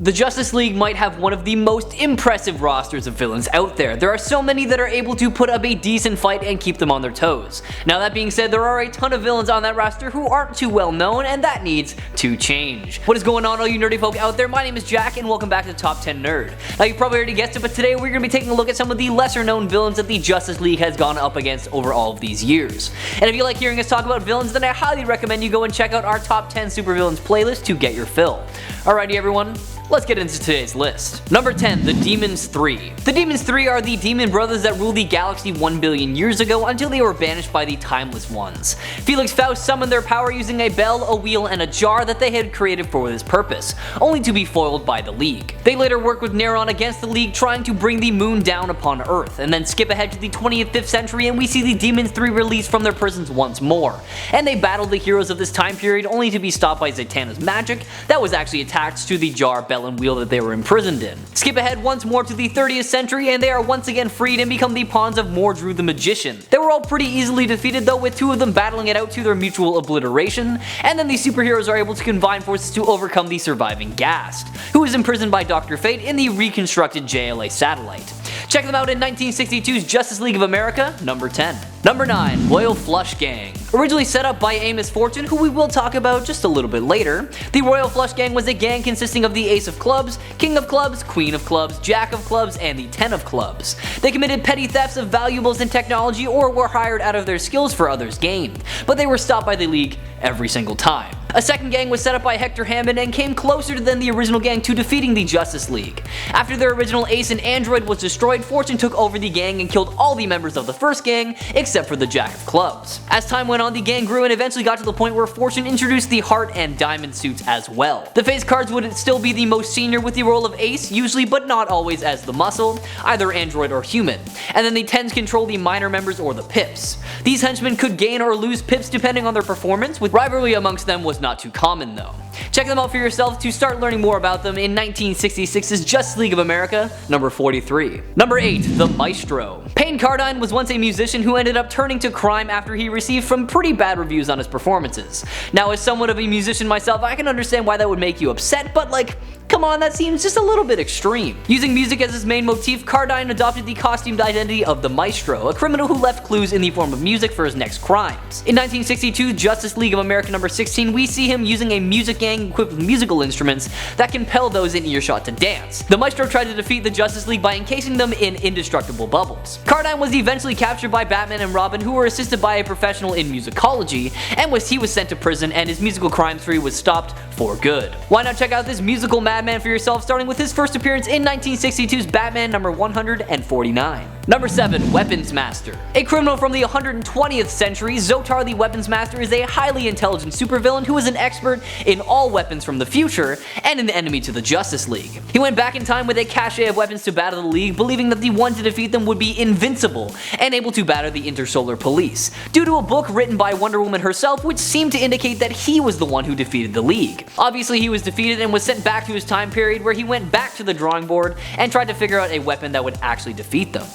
The Justice League might have one of the most impressive rosters of villains out there. There are so many that are able to put up a decent fight and keep them on their toes. Now that being said, there are a ton of villains on that roster who aren't too well known, and that needs to change. What is going on, all you nerdy folk out there? My name is Jack and welcome back to Top 10 Nerd. Now you probably already guessed it, but today we're going to be taking a look at some of the lesser known villains that the Justice League has gone up against over all of these years. And if you like hearing us talk about villains, then I highly recommend you go and check out our Top 10 Supervillains playlist to get your fill. Alrighty everyone, let's get into today's list. Number 10, the Demons 3. The Demons 3 are the demon brothers that ruled the galaxy 1 billion years ago until they were banished by the Timeless Ones. Felix Faust summoned their power using a bell, a wheel, and a jar that they had created for this purpose, only to be foiled by the League. They later worked with Neron against the League, trying to bring the moon down upon Earth, and then skip ahead to the 25th century and we see the Demons 3 released from their prisons once more. And they battled the heroes of this time period only to be stopped by Zatanna's magic that was actually attached to the jar, bell, and wheel that they were imprisoned in. Skip ahead once more to the 30th century and they are once again freed and become the pawns of Mordru the Magician. They were all pretty easily defeated though, with two of them battling it out to their mutual obliteration, and then the superheroes are able to combine forces to overcome the surviving Ghast, who is imprisoned by Dr. Fate in the reconstructed JLA satellite. Check them out in 1962's Justice League of America, number 10. Number 9, Royal Flush Gang. Originally set up by Amos Fortune, who we will talk about just a little bit later, the Royal Flush Gang was a gang consisting of the Ace of Clubs, King of Clubs, Queen of Clubs, Jack of Clubs, and the Ten of Clubs. They committed petty thefts of valuables and technology or were hired out of their skills for others' gain, but they were stopped by the League every single time. A second gang was set up by Hector Hammond and came closer than the original gang to defeating the Justice League. After their original ace and android was destroyed, Fortune took over the gang and killed all the members of the first gang except for the Jack of Clubs. As time went on, the gang grew and eventually got to the point where Fortune introduced the heart and diamond suits as well. The face cards would still be the most senior with the role of ace, usually but not always as the muscle, either android or human, and then the tens control the minor members or the pips. These henchmen could gain or lose pips depending on their performance, with rivalry amongst them was not too common though. Check them out for yourself to start learning more about them in 1966's Justice League of America, number 43. Number 8, the Maestro. Payne Cardine was once a musician who ended up turning to crime after he received some pretty bad reviews on his performances. Now, as somewhat of a musician myself, I can understand why that would make you upset, but like, come on, that seems just a little bit extreme. Using music as his main motif, Cardine adopted the costumed identity of the Maestro, a criminal who left clues in the form of music for his next crimes. In 1962, Justice League of America number 16, we see him using a music gang equipped with musical instruments that compel those in earshot to dance. The Maestro tried to defeat the Justice League by encasing them in indestructible bubbles. Cardine was eventually captured by Batman and Robin, who were assisted by a professional in musicology, and he was sent to prison and his musical crime spree was stopped for good. Why not check out this musical madman for yourself, starting with his first appearance in 1962's Batman number 149. Number 7, Weapons Master. A criminal from the 120th century, Zotar the Weapons Master is a highly intelligent supervillain who is an expert in all weapons from the future and an enemy to the Justice League. He went back in time with a cache of weapons to battle the League, believing that the one to defeat them would be invincible and able to batter the Intersolar Police, due to a book written by Wonder Woman herself which seemed to indicate that he was the one who defeated the League. Obviously he was defeated and was sent back to his time period where he went back to the drawing board and tried to figure out a weapon that would actually defeat them.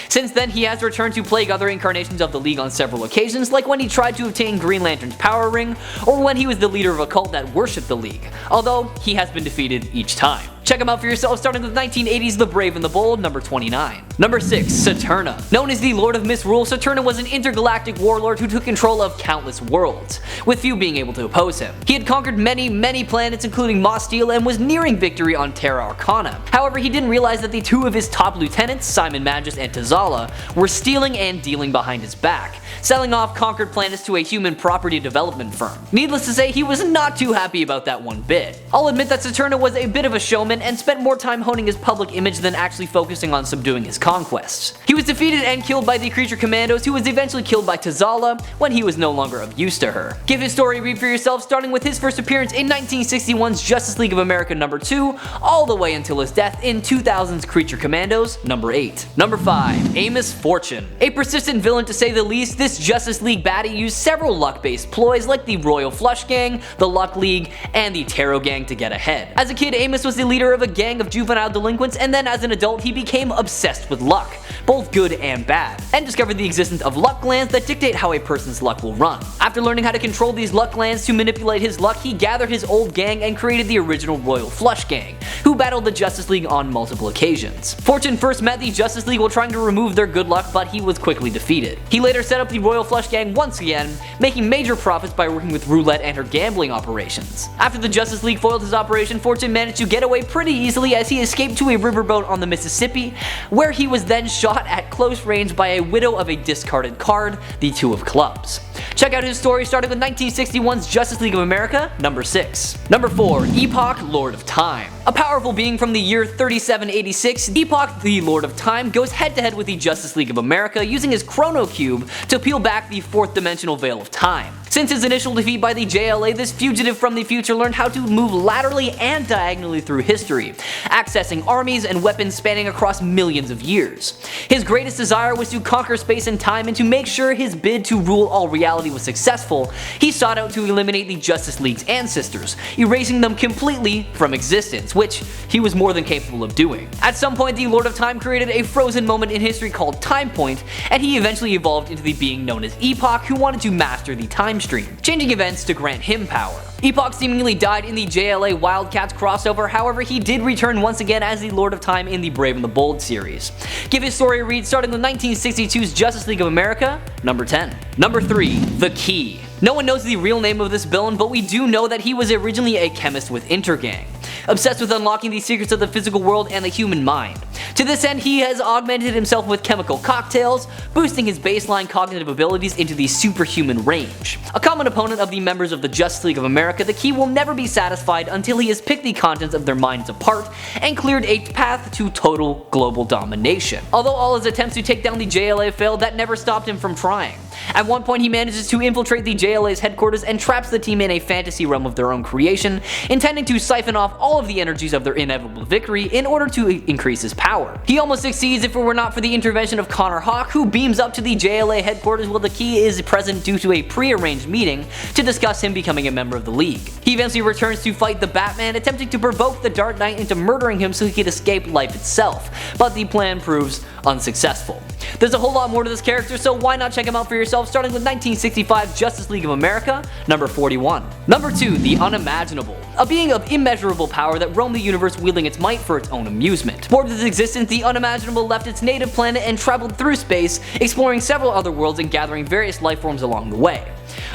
Since then, he has returned to plague other incarnations of the League on several occasions, like when he tried to obtain Green Lantern's power ring, or when he was the leader of a cult that worshipped the League, although he has been defeated each time. Check them out for yourself, starting with 1980's The Brave and the Bold, number 29. Number 6, Saturna. Known as the Lord of Misrule, Saturna was an intergalactic warlord who took control of countless worlds, with few being able to oppose him. He had conquered many planets including Moss Steel and was nearing victory on Terra Arcana. However, he didn't realize that the two of his top lieutenants, Simon Magus and Tazala, were stealing and dealing behind his back, selling off conquered planets to a human property development firm. Needless to say, he was not too happy about that one bit. I'll admit that Saturna was a bit of a showman and spent more time honing his public image than actually focusing on subduing his conquests. He was defeated and killed by the Creature Commandos, who was eventually killed by Tazala when he was no longer of use to her. Give his story a read for yourself, starting with his first appearance in 1961's Justice League of America number 2, all the way until his death in 2000's Creature Commandos number 8. Number 5, Amos Fortune. A persistent villain to say the least, this Justice League baddie used several luck-based ploys like the Royal Flush Gang, the Luck League, and the Tarot Gang to get ahead. As a kid, Amos was the leader leader of a gang of juvenile delinquents, and then as an adult he became obsessed with luck, both good and bad, and discovered the existence of luck glands that dictate how a person's luck will run. After learning how to control these luck glands to manipulate his luck, he gathered his old gang and created the original Royal Flush Gang, who battled the Justice League on multiple occasions. Fortune first met the Justice League while trying to remove their good luck, but he was quickly defeated. He later set up the Royal Flush Gang once again, making major profits by working with Roulette and her gambling operations. After the Justice League foiled his operation, Fortune managed to get away pretty easily as he escaped to a riverboat on the Mississippi, where he was then shot at close range by a widow of a discarded card, the Two of Clubs. Check out his story starting with 1961's Justice League of America, number 6. Number 4. Epoch, Lord of Time. A powerful being from the year 3786, Epoch, the Lord of Time, goes head to head with the Justice League of America using his Chrono Cube to peel back the fourth dimensional veil of time. Since his initial defeat by the JLA, this fugitive from the future learned how to move laterally and diagonally through history, accessing armies and weapons spanning across millions of years. His greatest desire was to conquer space and time, and to make sure his bid to rule all reality was successful, he sought out to eliminate the Justice League's ancestors, erasing them completely from existence, which he was more than capable of doing. At some point, the Lord of Time created a frozen moment in history called Time Point, and he eventually evolved into the being known as Epoch, who wanted to master the time stream, changing events to grant him power. Epoch seemingly died in the JLA Wildcats crossover, however he did return once again as the Lord of Time in the Brave and the Bold series. Give his story a read starting with 1962's Justice League of America, number 10. Number 3. The Key. No one knows the real name of this villain, but we do know that he was originally a chemist with Intergang, obsessed with unlocking the secrets of the physical world and the human mind. To this end, he has augmented himself with chemical cocktails, boosting his baseline cognitive abilities into the superhuman range. A common opponent of the members of the Justice League of America, the Key will never be satisfied until he has picked the contents of their minds apart and cleared a path to total global domination. Although all his attempts to take down the JLA failed, that never stopped him from trying. At one point he manages to infiltrate the JLA's headquarters and traps the team in a fantasy realm of their own creation, intending to siphon off all of the energies of their inevitable victory in order to increase his power. He almost succeeds if it were not for the intervention of Connor Hawke, who beams up to the JLA headquarters while the Key is present due to a pre-arranged meeting to discuss him becoming a member of the League. He eventually returns to fight the Batman, attempting to provoke the Dark Knight into murdering him so he could escape life itself, but the plan proves unsuccessful. There's a whole lot more to this character, so why not check him out for yourself, starting with 1965 Justice League of America, number 41. Number 2. The Unimaginable. A being of immeasurable power that roamed the universe wielding its might for its own amusement. Bored with its existence, the Unimaginable left its native planet and traveled through space, exploring several other worlds and gathering various life forms along the way.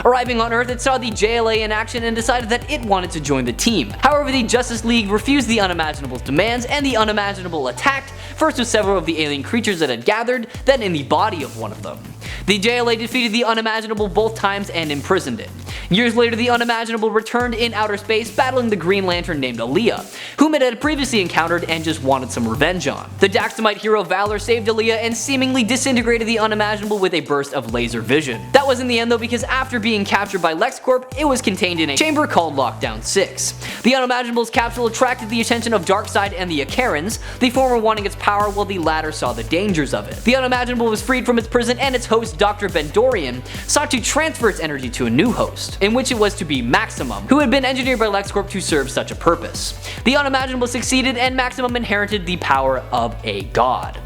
Arriving on Earth, it saw the JLA in action and decided that it wanted to join the team. However, the Justice League refused the Unimaginable's demands, and the Unimaginable attacked, first with several of the alien creatures that had gathered, then in the body of one of them. The JLA defeated the Unimaginable both times and imprisoned it. Years later, the Unimaginable returned in outer space, battling the Green Lantern named Aaliyah, whom it had previously encountered and just wanted some revenge on. The Daxamite hero Valor saved Aaliyah and seemingly disintegrated the Unimaginable with a burst of laser vision. That was in the end though, because after being captured by LexCorp, it was contained in a chamber called Lockdown 6. The Unimaginable's capsule attracted the attention of Darkseid and the Akarans, the former wanting its power while the latter saw the dangers of it. The Unimaginable was freed from its prison, and its host, Dr. Bendorian, sought to transfer its energy to a new host, in which it was to be Maximum, who had been engineered by LexCorp to serve such a purpose. The Unimaginable succeeded, and Maximum inherited the power of a god.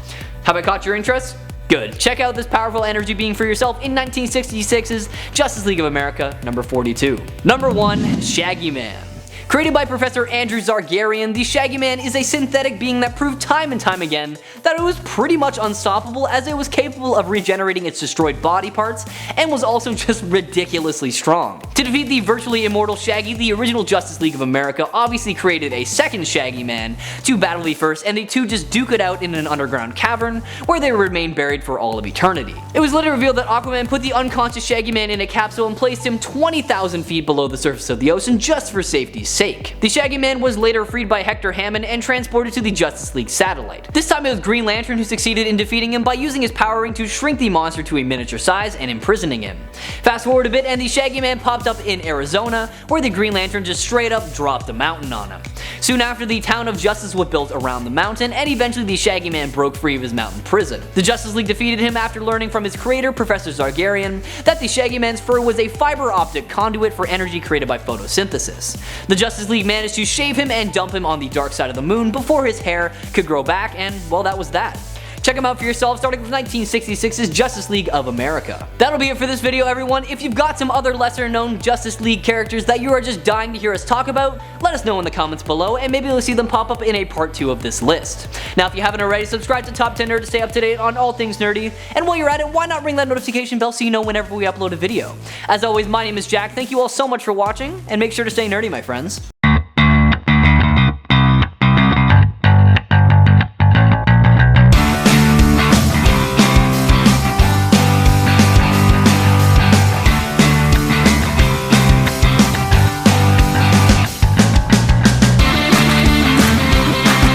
Have I caught your interest? Good. Check out this powerful energy being for yourself in 1966's Justice League of America, number 42. Number 1. Shaggy Man. Created by Professor Andrew Zargarian, the Shaggy Man is a synthetic being that proved time and time again that it was pretty much unstoppable, as it was capable of regenerating its destroyed body parts and was also just ridiculously strong. To defeat the virtually immortal Shaggy, the original Justice League of America obviously created a second Shaggy Man to battle the first, and the two just duke it out in an underground cavern where they remain buried for all of eternity. It was later revealed that Aquaman put the unconscious Shaggy Man in a capsule and placed him 20,000 feet below the surface of the ocean just for safety's sake. The Shaggy Man was later freed by Hector Hammond and transported to the Justice League satellite. This time it was Green Lantern who succeeded in defeating him by using his power ring to shrink the monster to a miniature size and imprisoning him. Fast forward a bit and the Shaggy Man popped up in Arizona, where the Green Lantern just straight up dropped a mountain on him. Soon after, the town of Justice was built around the mountain, and eventually the Shaggy Man broke free of his mountain prison. The Justice League defeated him after learning from his creator, Professor Zargarian, that the Shaggy Man's fur was a fiber optic conduit for energy created by photosynthesis. The Justice League managed to shave him and dump him on the dark side of the moon before his hair could grow back, and well, that was that. Check them out for yourself, starting with 1966's Justice League of America. That'll be it for this video, everyone. If you've got some other lesser known Justice League characters that you are just dying to hear us talk about, let us know in the comments below, and maybe we'll see them pop up in a part 2 of this list. Now, if you haven't already, subscribe to Top 10 Nerd to stay up to date on all things nerdy, and while you're at it, why not ring that notification bell so you know whenever we upload a video. As always, my name is Jack, thank you all so much for watching, and make sure to stay nerdy, my friends.